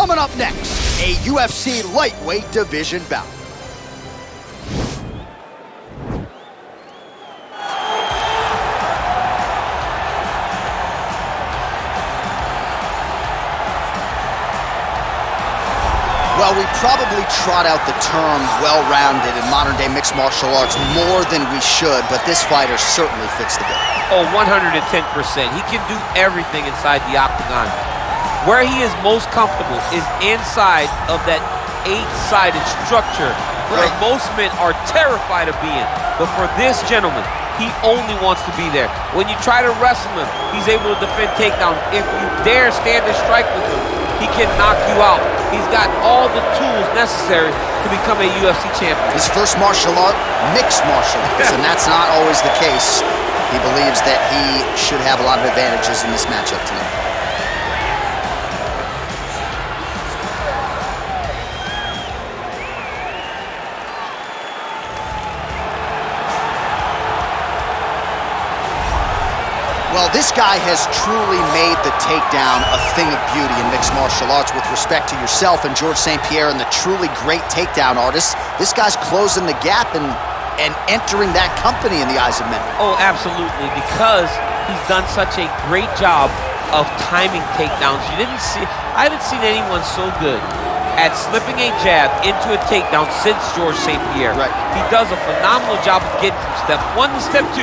Coming up next, a UFC lightweight division bout. Well, we probably trot out the term well-rounded in modern-day mixed martial arts more than we should, but this fighter certainly fits the bill. Oh, 110%. He can do everything inside the octagon. Where he is most comfortable is inside of that 8-sided structure where most men are terrified of being. But for this gentleman, he only wants to be there. When you try to wrestle him, he's able to defend takedowns. If you dare stand and strike with him, he can knock you out. He's got all the tools necessary to become a UFC champion. His first martial art, mixed martial arts, and that's not always the case. He believes that he should have a lot of advantages in this matchup tonight. Well, this guy has truly made the takedown a thing of beauty in mixed martial arts with respect to yourself and Georges St-Pierre and the truly great takedown artists. This guy's closing the gap and entering that company in the eyes of many. Oh, absolutely, because he's done such a great job of timing takedowns. I haven't seen anyone so good at slipping a jab into a takedown since Georges St-Pierre. Right. He does a phenomenal job of getting from step 1 to step 2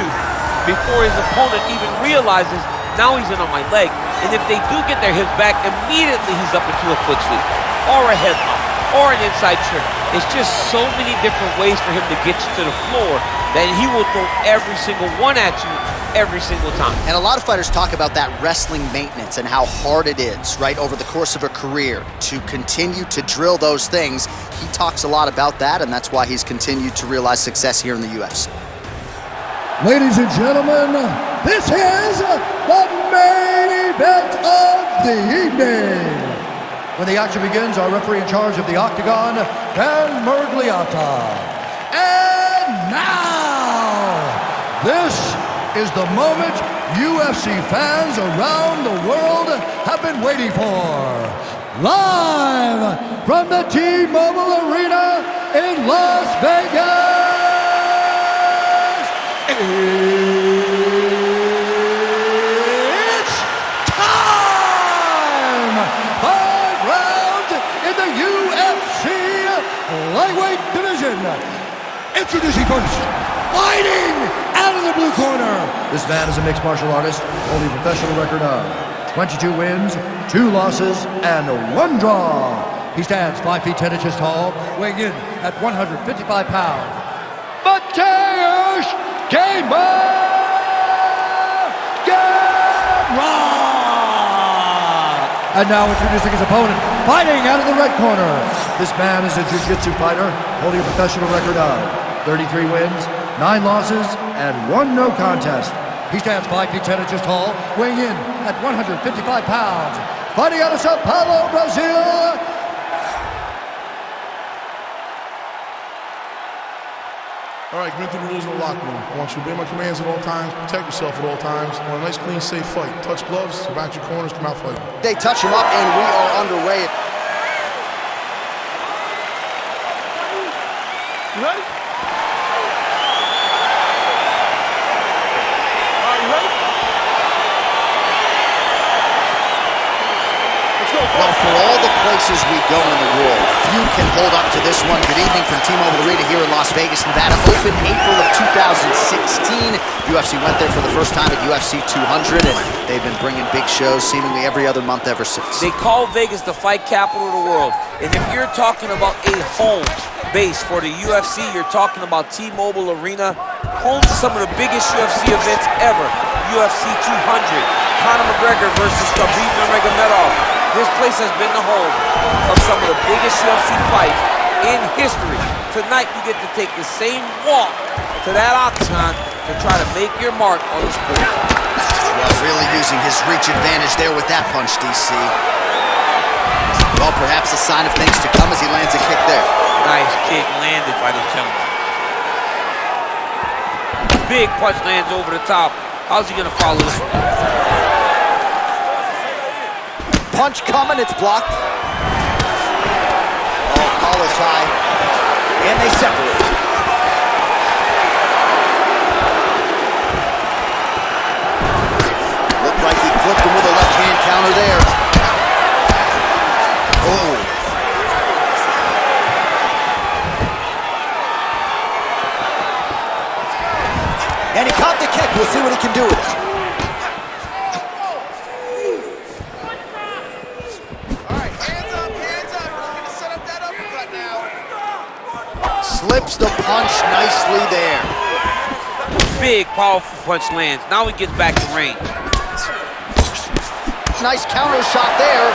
before his opponent even realizes now he's in on my leg. And if they do get their hips back, immediately he's up into a foot sweep or a headlock or an inside trick. It's just so many different ways for him to get you to the floor that he will throw every single one at you every single time. And a lot of fighters talk about that wrestling maintenance and how hard it is, right, over the course of a career to continue to drill those things. He talks a lot about that, and that's why he's continued to realize success here in the UFC. Ladies and gentlemen, this is the main event of the evening. When the action begins, our referee in charge of the octagon, Gamrot. And now, this is the moment UFC fans around the world have been waiting for. Live from the T-Mobile Arena in Las Vegas. It's time! 5 rounds in the UFC lightweight division. Introducing first, fighting out of the blue corner. This man is a mixed martial artist, holding a professional record of 22 wins, 2 losses, and 1 draw. He stands 5 feet 10 inches tall, weighing in at 155 pounds. Mateusz Gamrot! And now introducing his opponent, fighting out of the red corner. This man is a jiu-jitsu fighter, holding a professional record of 33 wins, 9 losses, and 1 no contest. He stands 5 feet 10 inches tall, weighing in at 155 pounds. Fighting out of Sao Paulo, Brazil, All right, commit to the rules of the locker room. I want you to obey my commands at all times, protect yourself at all times. I want a nice, clean, safe fight. Touch gloves, back your corners, come out fighting. They touch him up, and we are underway. You ready? All right, you ready? Let's go. Well, for all the places we go in the world, few can hold up to this one. Good evening from T-Mobile Arena here in Las Vegas, Nevada. Opened April of 2016. UFC went there for the first time at UFC 200, and they've been bringing big shows seemingly every other month ever since. They call Vegas the fight capital of the world. And if you're talking about a home base for the UFC, you're talking about T-Mobile Arena, home to some of the biggest UFC events ever. UFC 200, Conor McGregor versus Khabib Nurmagomedov. This place has been the home of some of the biggest UFC fights in history. Tonight, you get to take the same walk to that octagon to try to make your mark on the sport. Well, really using his reach advantage there with that punch, DC. Well, perhaps a sign of things to come as he lands a kick there. Nice kick landed by the gentleman. Big punch lands over the top. How's he gonna follow this one? Punch coming, it's blocked. collar tie, and they separate. Looked like he flipped him with a left-hand counter there. Oh. And he caught the kick. We'll see what he can do with it. Slips the punch nicely there. Big, powerful punch lands. Now he gets back in range. Nice counter shot there.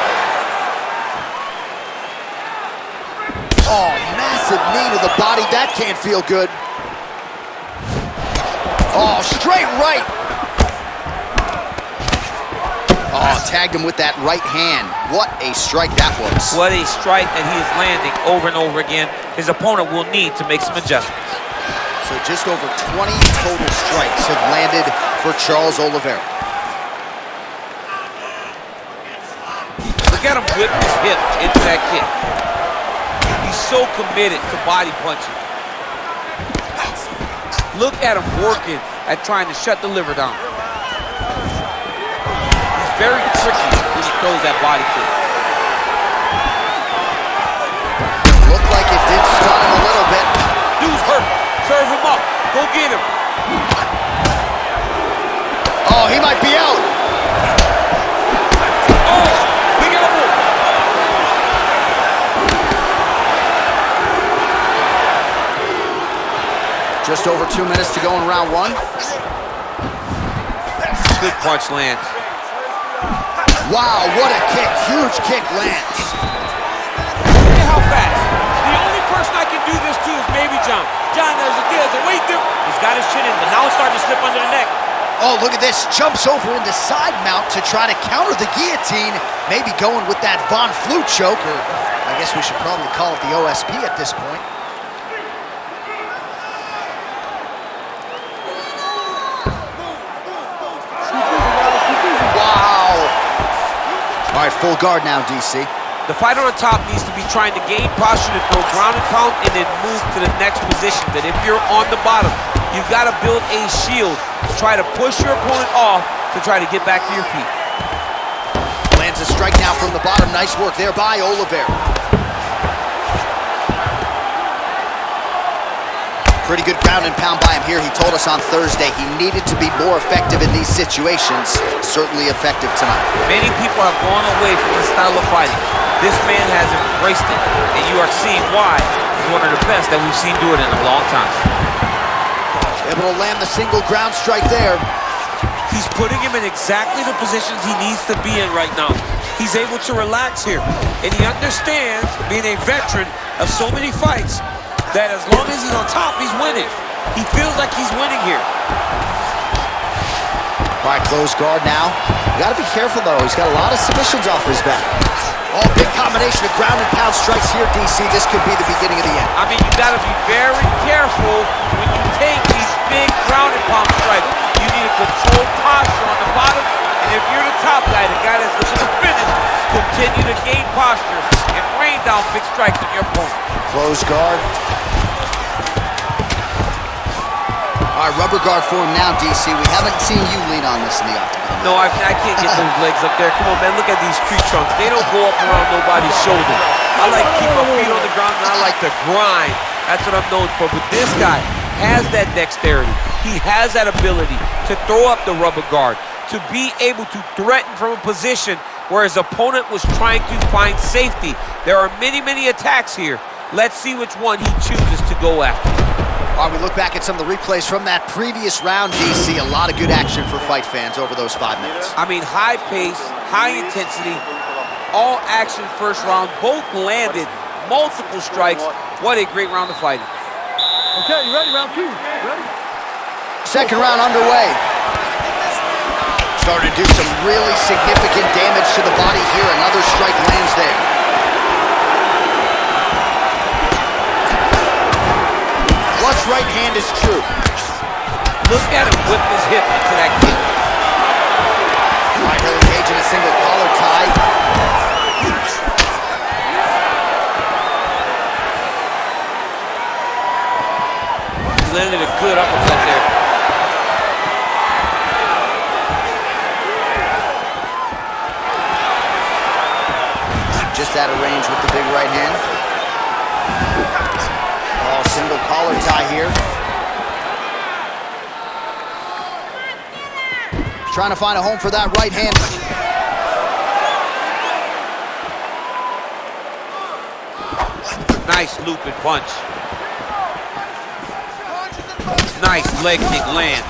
Oh, massive knee to the body. That can't feel good. Oh, straight right. Oh, tagged him with that right hand. What a strike that was. What a strike that he is landing over and over again. His opponent will need to make some adjustments. So just over 20 total strikes have landed for Charles Oliveira. Look at him whip his hip into that kick. He's so committed to body punching. Look at him working at trying to shut the liver down. He's very tricky when he throws that body kick. Looked like it did stun him a little bit. Dude's hurt. Serve him up. Go get him. Oh, he might be out. Oh, big elbow. Just over 2 minutes to go in round one. Good punch lands. Wow, what a kick. Huge kick lands. Look at how fast. The only person I can do this to is maybe John. John, there's a deal. Wait there. He's got his chin in, but now it's starting to slip under the neck. Oh, look at this. Jumps over into side mount to try to counter the guillotine. Maybe going with that Von Flue choke, or I guess we should probably call it the OSP at this point. Wow. All right, full guard now, DC. The fighter on top needs to be trying to gain posture to throw ground and pound and then move to the next position. That if you're on the bottom, you've got to build a shield to try to push your opponent off to try to get back to your feet. Lands a strike now from the bottom. Nice work there by Oliveira. Pretty good ground and pound by him here. He told us on Thursday he needed to be more effective in these situations. Certainly effective tonight. Many people have gone away from this style of fighting. This man has embraced it, and you are seeing why he's one of the best that we've seen do it in a long time. Able to land the single ground strike there. He's putting him in exactly the positions he needs to be in right now. He's able to relax here, and he understands, being a veteran of so many fights, that as long as he's on top, he's winning. He feels like he's winning here. All right, close guard now. You got to be careful, though. He's got a lot of submissions off his back. Oh, big combination of ground and pound strikes here, DC. This could be the beginning of the end. I mean, you got to be very careful when you take these big ground and pound strikes. You need a controlled posture on the bottom, and if you're the top guy, the guy that's looking to finish, continue to gain posture and rain down big strikes on your opponent. Close guard. All right, rubber guard for him now, DC. We haven't seen you lean on this in the octagon. No, I can't get those legs up there. Come on, man, look at these tree trunks. They don't go up around nobody's shoulder. I like to keep my feet on the ground, and I like to grind. That's what I'm known for. But this guy has that dexterity. He has that ability to throw up the rubber guard, to be able to threaten from a position where his opponent was trying to find safety. There are many, many attacks here. Let's see which one he chooses to go after. All right, we look back at some of the replays from that previous round, DC. A lot of good action for fight fans over those 5 minutes. I mean, high pace, high intensity, all action first round. Both landed multiple strikes. What a great round of fighting. Okay, you ready? Round two. Ready? Second round underway. Starting to do some really significant damage to the body here. Another strike lands there. Clutch right hand is true. Look at him whip his hip into that kick. All right, he'll engage in a single collar tie. just out of range with the big right hand. Oh, single collar tie here. Trying to find a home for that right hand. Nice looping punch. Nice leg kick land.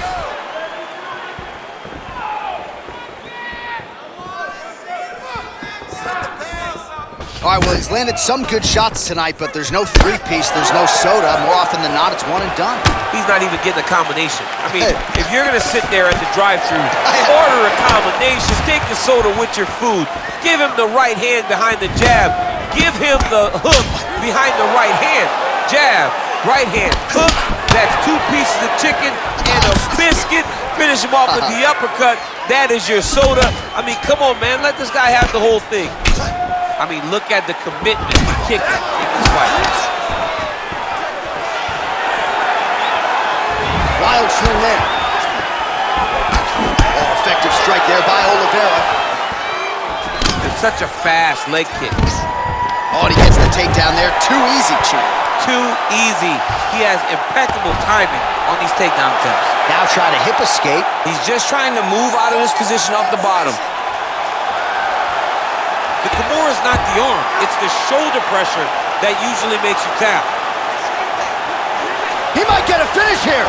All right, well, he's landed some good shots tonight, but there's no three-piece, there's no soda. More often than not, it's one and done. He's not even getting a combination. I mean, if you're gonna sit there at the drive-thru, order a combination, take the soda with your food, give him the right hand behind the jab, give him the hook behind the right hand, jab, right hand, hook, that's 2 pieces of chicken and a biscuit, finish him off with the uppercut, that is your soda. I mean, come on, man, let this guy have the whole thing. I mean, look at the commitment he kicked in this fight. Wild swing there. Oh, effective strike there by Oliveira. It's such a fast leg kick. Oh, and he gets the takedown there. Too easy, Chief. Too easy. He has impeccable timing on these takedown attempts. Now trying to hip escape. He's just trying to move out of this position off the bottom. The Kamaru is not the arm. It's the shoulder pressure that usually makes you tap. He might get a finish here.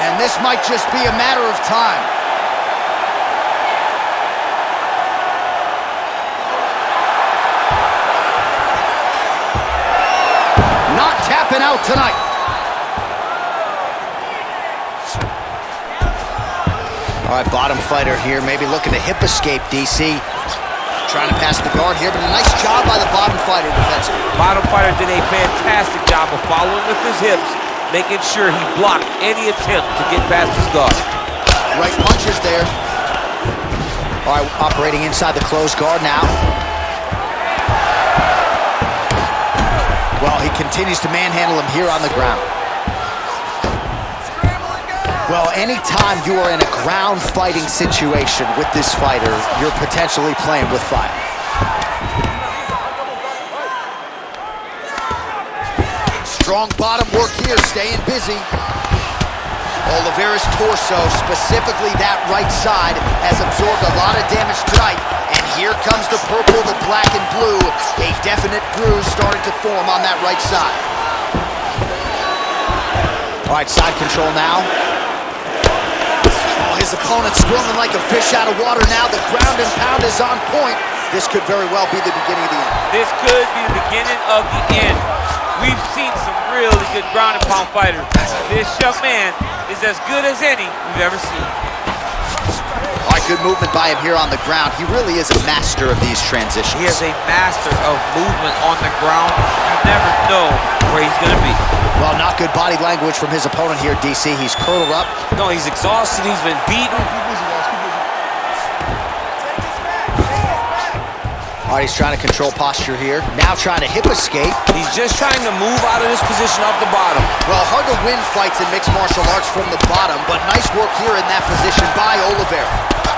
And this might just be a matter of time. Not tapping out tonight. All right, bottom fighter here, maybe looking to hip escape, DC. Trying to pass the guard here, but a nice job by the bottom fighter defensively. Bottom fighter did a fantastic job of following with his hips, making sure he blocked any attempt to get past his guard. Right punches there. All right, operating inside the closed guard now. Well, he continues to manhandle him here on the ground. Well, anytime you are in a ground fighting situation with this fighter, you're potentially playing with fire. Strong bottom work here, staying busy. Oliveira's torso, specifically that right side, has absorbed a lot of damage tonight. And here comes the purple, the black and blue. A definite bruise starting to form on that right side. All right, side control now. His opponent squirming like a fish out of water now. The ground and pound is on point. This could very well be the beginning of the end. This could be the beginning of the end. We've seen some really good ground and pound fighters. This young man is as good as any we've ever seen. All right, good movement by him here on the ground. He really is a master of these transitions. He is a master of movement on the ground. You never know where he's going to be. Well, not good body language from his opponent here, DC. He's curled up. No, he's exhausted. He's been beaten. All right, he's trying to control posture here. Now trying to hip escape. He's just trying to move out of this position off the bottom. Well, hard to win fights in mixed martial arts from the bottom, but nice work here in that position by Oliveira.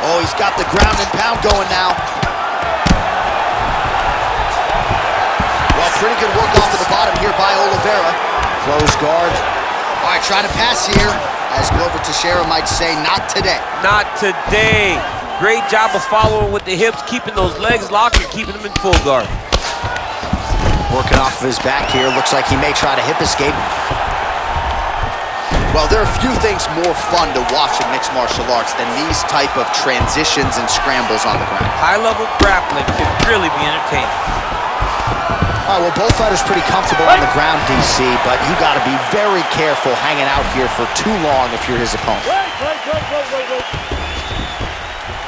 Oh, he's got the ground and pound going now. Well, pretty good work off of the bottom here by Oliveira. Close guard. All right, trying to pass here. As Glover Teixeira might say, not today. Not today. Great job of following with the hips, keeping those legs locked and keeping them in full guard. Working off of his back here. Looks like he may try to hip escape. Well, there are a few things more fun to watch in mixed martial arts than these type of transitions and scrambles on the ground. High-level grappling can really be entertaining. All right, well, both fighters pretty comfortable on the ground, DC, but you got to be very careful hanging out here for too long if you're his opponent. Wait. All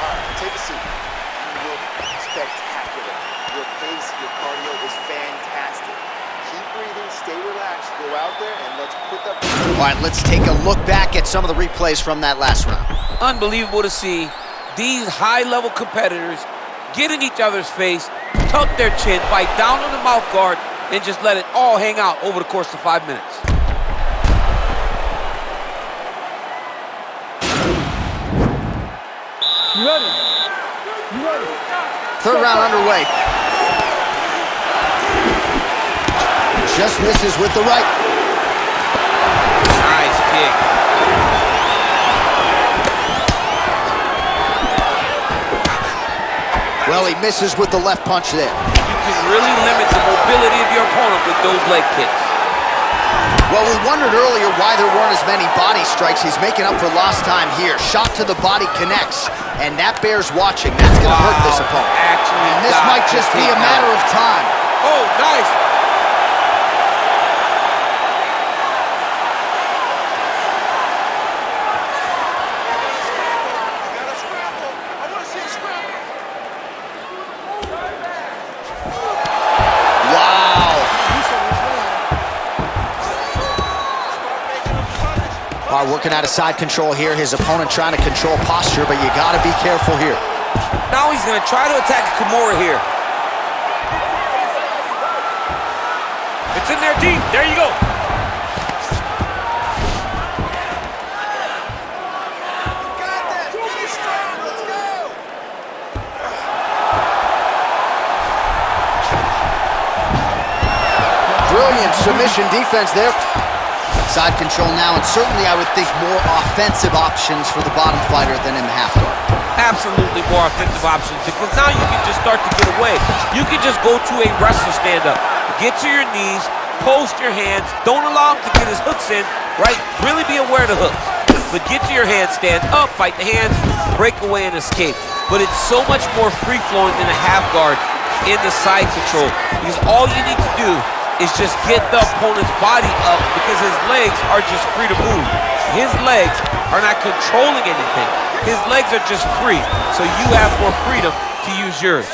right, take a seat. You look spectacular. Your pace, your cardio is fantastic. Keep breathing, stay relaxed, go out there, and let's put that... All right, let's take a look back at some of the replays from that last round. Unbelievable to see these high-level competitors get in each other's face, tuck their chin, bite down on the mouth guard, and just let it all hang out over the course of 5 minutes. You ready? You ready? Third round underway. Just misses with the right. Nice kick. Well, he misses with the left punch there. You can really limit the mobility of your opponent with those leg kicks. Well, we wondered earlier why there weren't as many body strikes. He's making up for lost time here. Shot to the body connects, and that bears watching. That's going to hurt this opponent. Actually, and this might just be a matter of time. Oh, nice. Working out of side control here. His opponent trying to control posture, but you got to be careful here. Now he's going to try to attack Kamaru here. It's in there deep. There you go. Brilliant submission defense there. Side control now, and certainly I would think more offensive options for the bottom fighter than in the half guard. Absolutely more offensive options, because now you can just start to get away. You can just go to a wrestler stand-up. Get to your knees, post your hands, don't allow him to get his hooks in, right? Really be aware of the hooks. But get to your hands, stand up, fight the hands, break away and escape. But it's so much more free-flowing than a half guard in the side control, because all you need to do is just get the opponent's body up, because his legs are just free to move. His legs are not controlling anything. His legs are just free, so you have more freedom to use yours.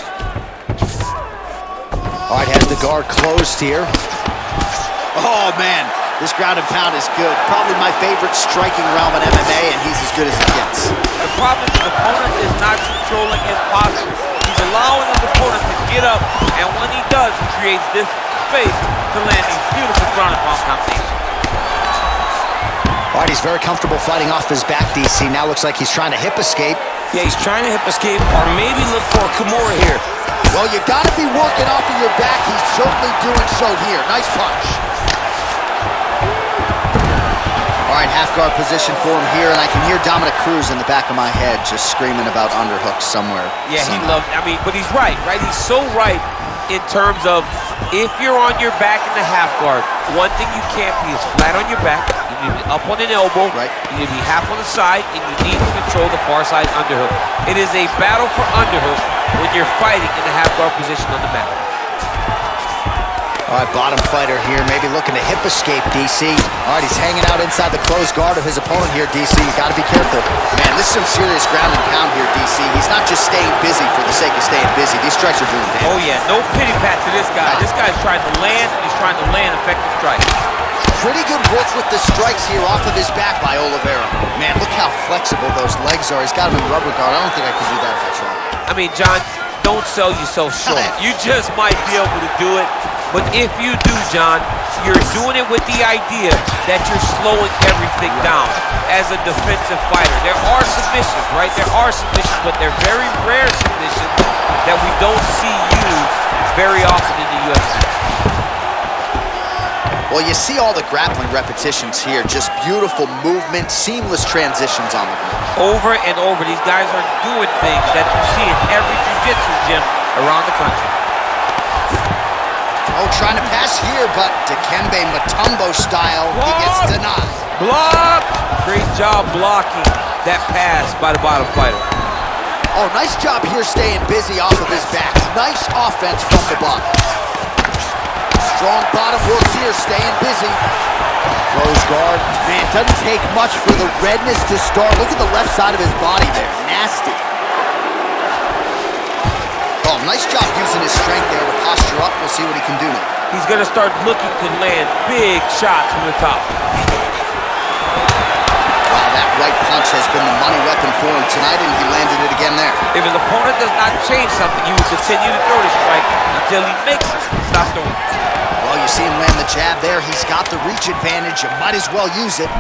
All right, has the guard closed here. Oh, man, this ground and pound is good. Probably my favorite striking realm in MMA, and he's as good as it gets. The problem is the opponent is not controlling his posture. He's allowing his opponent to get up, and when he does, he creates this space to land these beautiful ground and pound combinations. All right, he's very comfortable fighting off his back, DC. Now looks like he's trying to hip escape. Yeah, he's trying to hip escape, or maybe look for a Kamaru here. Well, you got to be working off of your back. He's certainly doing so here. Nice punch. All right, half guard position for him here, and I can hear Dominic Cruz in the back of my head just screaming about underhooks somewhere. Yeah, he loved, but he's right? He's so right in terms of if you're on your back in the half guard, one thing you can't be is flat on your back. You need to be up on an elbow. Right. You need to be half on the side, and you need to control the far side underhook. It is a battle for underhook when you're fighting in the half guard position on the mat. All right, bottom fighter here, maybe looking to hip escape, DC. All right, he's hanging out inside the closed guard of his opponent here, DC. You got to be careful. Man, this is some serious ground and pound here, DC. He's not just staying busy for the sake of staying busy. These strikes are doing damage. Oh, yeah, no pity pat to this guy. This guy's trying to land, and he's trying to land effective strikes. Pretty good work with the strikes here off of his back by Oliveira. Man, look how flexible those legs are. He's got him in rubber guard. I don't think I can do that if I try. I mean, John, don't sell yourself short. You just might be able to do it. But if you do, John, you're doing it with the idea that you're slowing everything down as a defensive fighter. There are submissions, right? There are submissions, but they're very rare submissions that we don't see used very often in the UFC. Well, you see all the grappling repetitions here. Just beautiful movement, seamless transitions on the ground. Over and over, these guys are doing things that you see in every jiu-jitsu gym around the country. Oh, trying to pass here, but Dikembe Mutombo style, he gets denied. Block! Great job blocking that pass by the bottom fighter. Oh, nice job here staying busy off of his back. Nice offense from the bottom. Strong bottom work here, staying busy. Close guard. Man, doesn't take much for the redness to start. Look at the left side of his body there. Nasty. Oh, nice job using his strength there to posture up. We'll see what he can do now. He's going to start looking to land big shots from the top. Wow, that right punch has been the money weapon for him tonight, and he landed it again there. If his opponent does not change something, he will continue to throw the strike until he makes it. Stop throwing it. Well, you see him land the jab there. He's got the reach advantage. You might as well use it.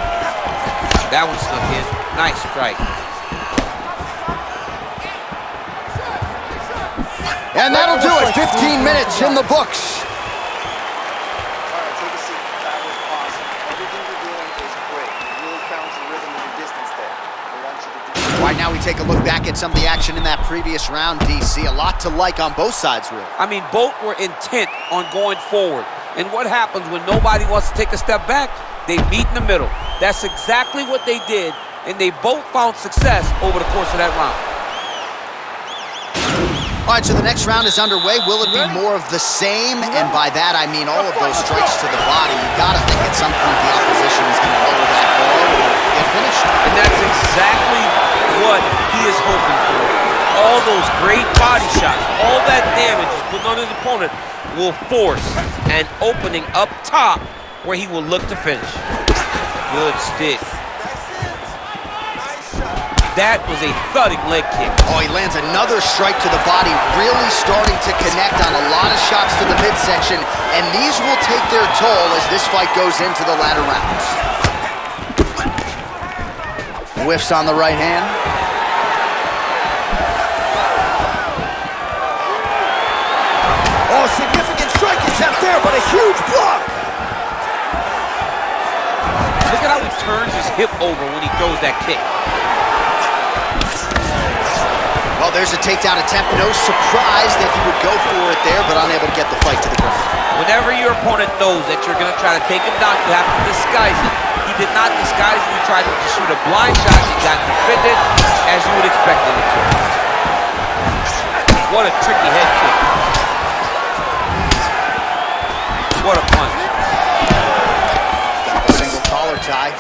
That one snuck in. Nice strike. And that'll do it. 15 minutes in the books. All right, take a seat. That was awesome. Everything you're doing is great. You really found your rhythm and your distance there. I want you to do. Right now we take a look back at some of the action in that previous round, DC. A lot to like on both sides, really. I mean, both were intent on going forward. And what happens when nobody wants to take a step back? They meet in the middle. That's exactly what they did, and they both found success over the course of that round. All right, so the next round is underway. Will it be more of the same? And by that, I mean all of those strikes to the body. You got to think at some point the opposition is going to lower that bar or get finished. And that's exactly what he is hoping for. All those great body shots, all that damage he's putting on his opponent will force an opening up top where he will look to finish. Good stick. That was a thudding leg kick. Oh, he lands another strike to the body, really starting to connect on a lot of shots to the midsection, and these will take their toll as this fight goes into the latter rounds. Whiffs on the right hand. Oh, significant strike attempt there, but a huge block. Look at how he turns his hip over when he throws that kick. Well, there's a takedown attempt. No surprise that he would go for it there, but unable to get the fight to the ground. Whenever your opponent knows that you're going to try to take him down, you have to disguise it. He did not disguise it. He tried to shoot a blind shot. He got defended as you would expect him to. What a tricky head kick. What a punch. A single collar tie.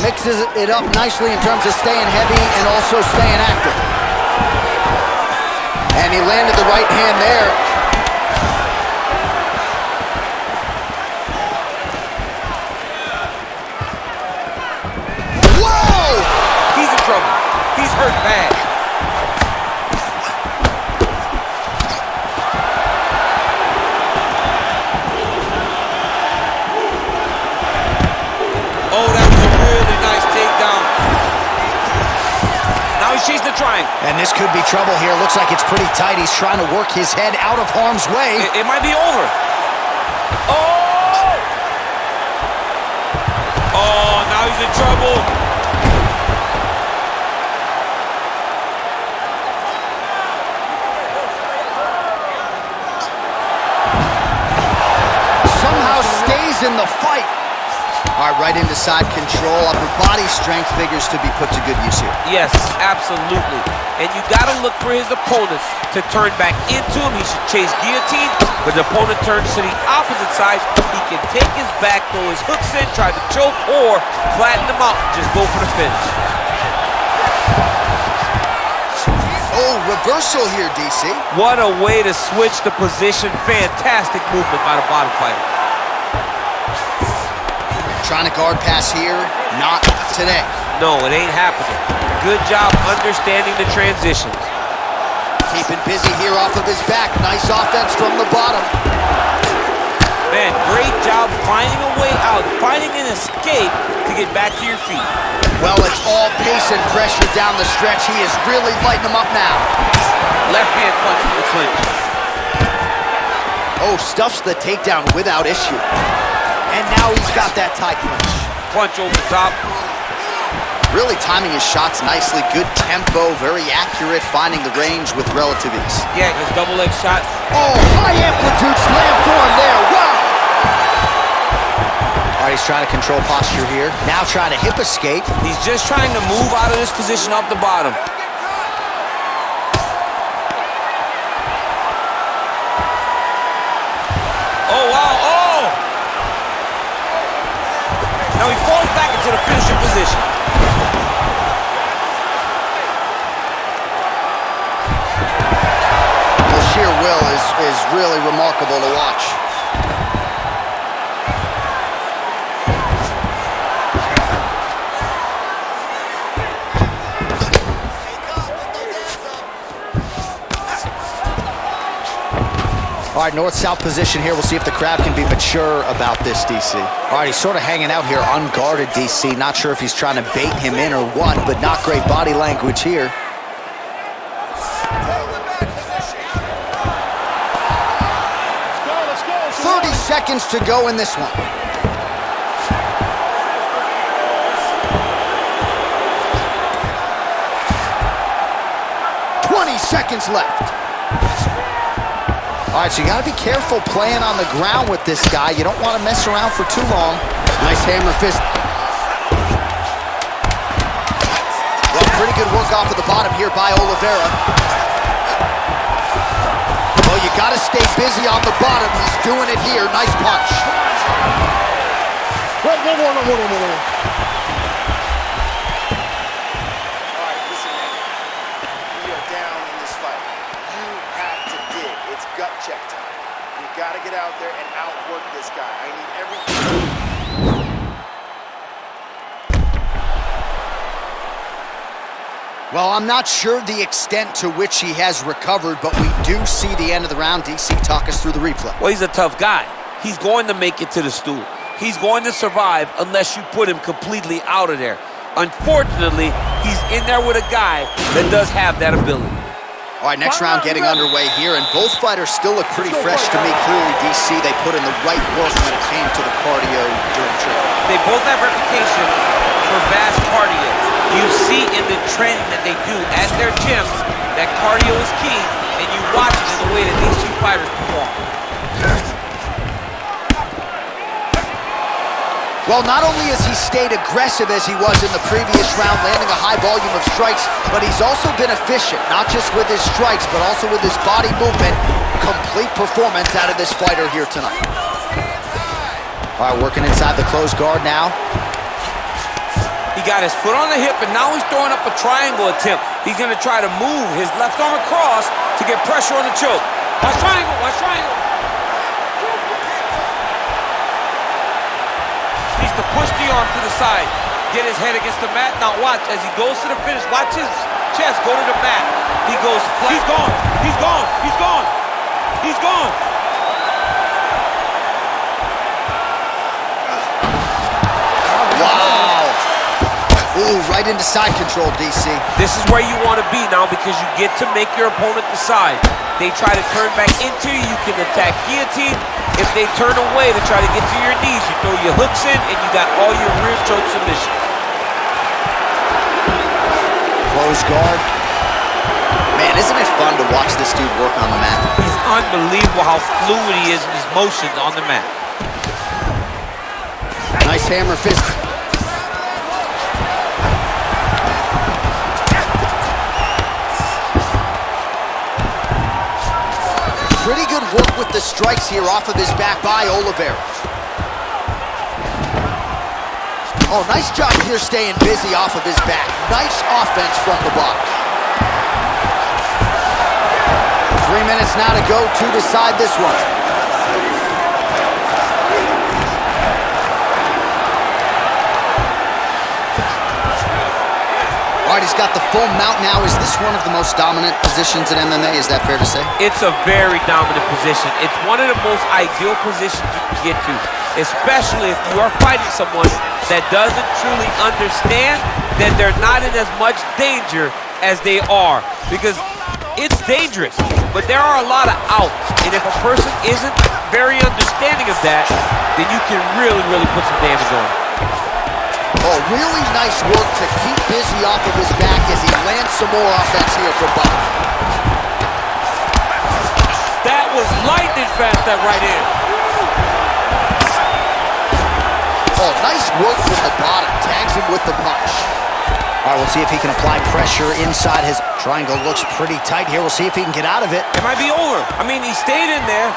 Mixes it up nicely in terms of staying heavy and also staying active. And he landed the right hand there. Whoa! He's in trouble. He's hurt bad. Oh, that was a really nice takedown. Now he's chasing the triangle. And this could be trouble here. Looks like it's pretty tight. He's trying to work his head out of harm's way. It might be over. Oh! Oh, now he's in trouble. Somehow stays in the fight. All right, right into side control. Upper body strength figures to be put to good use here. Yes, absolutely. And you got to look for his opponent to turn back into him. He should chase guillotine, but the opponent turns to the opposite side. He can take his back, throw his hooks in, try to choke, or flatten him out and just go for the finish. Oh, reversal here, DC. What a way to switch the position. Fantastic movement by the bottom fighter. Trying to guard pass here, not today. No, it ain't happening. Good job understanding the transitions. Keeping busy here off of his back. Nice offense from the bottom. Man, great job finding a way out, finding an escape to get back to your feet. Well, it's all pace and pressure down the stretch. He is really lighting them up now. Left hand punch in the clinch. Oh, stuffs the takedown without issue. And now he's got that tie clinch. Punch over the top. Really timing his shots nicely. Good tempo, very accurate, finding the range with relative ease. Yeah, his double leg shot. Oh, high amplitude slam for him there. Wow! All right, he's trying to control posture here. Now trying to hip escape. He's just trying to move out of this position off the bottom. Oh, wow, oh! Now he falls back into the finishing position. The sheer will is really remarkable to watch. All right, north-south position here. We'll see if the crowd can be mature about this, DC. All right, he's sort of hanging out here unguarded, DC. Not sure if he's trying to bait him in or what, but not great body language here. seconds to go in this one. 20 seconds left. All right, so you got to be careful playing on the ground with this guy. You don't want to mess around for too long. Nice hammer fist. Well, pretty good work off of the bottom here by Oliveira. Well, you got to stay busy on the bottom. He's doing it here. Nice punch. Gut check time. You gotta get out there and outwork this guy. I need everything. Well, I'm not sure the extent to which he has recovered, but we do see the end of the round. DC, talk us through the replay. Well, he's a tough guy. He's going to make it to the stool. He's going to survive unless you put him completely out of there. Unfortunately, he's in there with a guy that does have that ability. All right, next round getting underway here, and both fighters still look pretty fresh to me. Clearly, DC, they put in the right work when it came to the cardio during training. They both have reputation for vast cardio. You see in the training that they do at their gyms that cardio is key, and you watch it in the way that these two fighters perform. Well, not only has he stayed aggressive as he was in the previous round, landing a high volume of strikes, but he's also been efficient, not just with his strikes, but also with his body movement. Complete performance out of this fighter here tonight. All right, working inside the closed guard now. He got his foot on the hip, and now he's throwing up a triangle attempt. He's going to try to move his left arm across to get pressure on the choke. Watch triangle, watch triangle. To push the arm to the side, get his head against the mat. Now watch as he goes to the finish. Watch his chest go to the mat. He goes flat. He's gone. He's gone. He's gone. He's gone. Wow. Ooh, right into side control, DC. This is where you want to be now because you get to make your opponent decide. They try to turn back into you, you can attack guillotine. If they turn away to try to get to your knees, you throw your hooks in and you got all your rear choke submission. Close guard. Man, isn't it fun to watch this dude work on the mat? He's unbelievable how fluid he is in his motions on the mat. Nice hammer fist. Pretty good work with the strikes here off of his back by Oliveira. Oh, nice job here staying busy off of his back. Nice offense from the bottom. 3 minutes now to go to decide this one. All right, he's got the full mount now. Is this one of the most dominant positions in MMA? Is that fair to say? It's a very dominant position. It's one of the most ideal positions you can get to, especially if you are fighting someone that doesn't truly understand that they're not in as much danger as they are. Because it's dangerous, but there are a lot of outs. And if a person isn't very understanding of that, then you can really, really put some damage on. Oh, really nice work to keep busy off of his back as he lands some more offense here from bottom. That was lightning fast, that right in. Oh, nice work from the bottom. Tags him with the punch. All right, we'll see if he can apply pressure inside his triangle. Looks pretty tight here. We'll see if he can get out of it. It might be over. I mean, he stayed in there.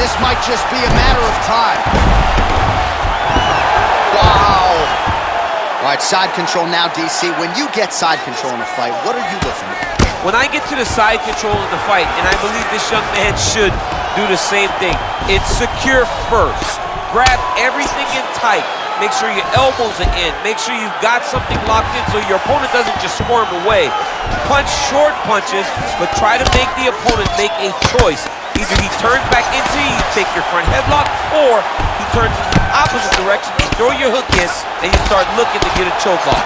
This might just be a matter of time. Wow. All right, side control now, DC. When you get side control in a fight, what are you looking at? When I get to the side control in the fight, and I believe this young man should do the same thing, it's secure first. Grab everything in tight. Make sure your elbows are in. Make sure you've got something locked in so your opponent doesn't just squirm away. Punch short punches, but try to make the opponent make a choice. Either he turns back into you, you take your front headlock, or he turns in the opposite direction, you throw your hook in, and you start looking to get a choke off.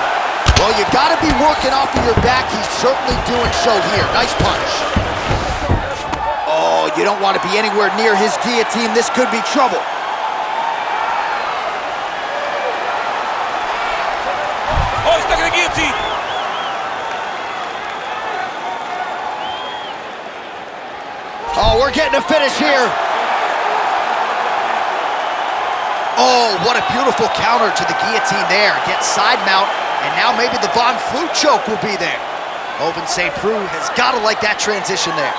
Well, you got to be working off of your back. He's certainly doing so here. Nice punch. Oh, you don't want to be anywhere near his guillotine. This could be trouble. Oh, he's stuck in the guillotine. Oh, we're getting a finish here. Oh, what a beautiful counter to the guillotine there. Gets side mount, and now maybe the Von Flue choke will be there. Oven St. Preux has got to like that transition there.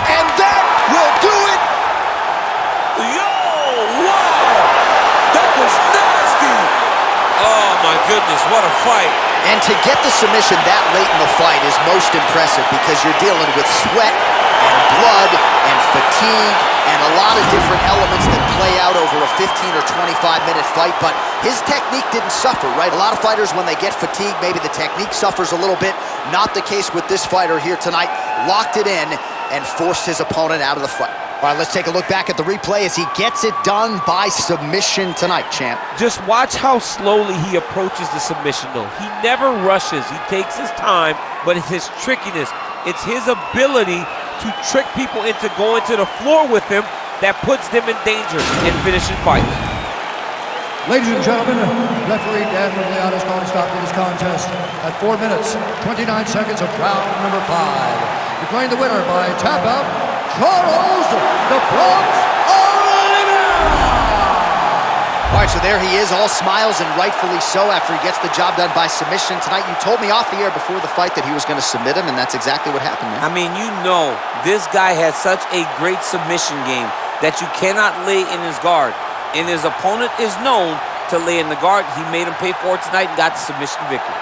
And that will do it. Yo, wow! That was nasty! Oh my goodness, what a fight. And to get the submission that late in the fight is most impressive because you're dealing with sweat and blood and fatigue and a lot of different elements that play out over a 15 or 25-minute fight, but his technique didn't suffer, right? A lot of fighters, when they get fatigued, maybe the technique suffers a little bit. Not the case with this fighter here tonight. Locked it in and forced his opponent out of the fight. All right, let's take a look back at the replay as he gets it done by submission tonight, champ. Just watch how slowly he approaches the submission, though. He never rushes. He takes his time, but it's his trickiness. It's his ability to trick people into going to the floor with him that puts them in danger in finishing fights. Ladies and gentlemen, referee Dan Leonis calling stop to this contest at 4 minutes, 29 seconds of round number 5. Declaring the winner by tap out, Charles the Bronx Oliveira! All right, so there he is, all smiles and rightfully so after he gets the job done by submission tonight. You told me off the air before the fight that he was going to submit him, and that's exactly what happened, man. I mean, you know, this guy has such a great submission game that you cannot lay in his guard. And his opponent is known to lay in the guard. He made him pay for it tonight and got the submission victory.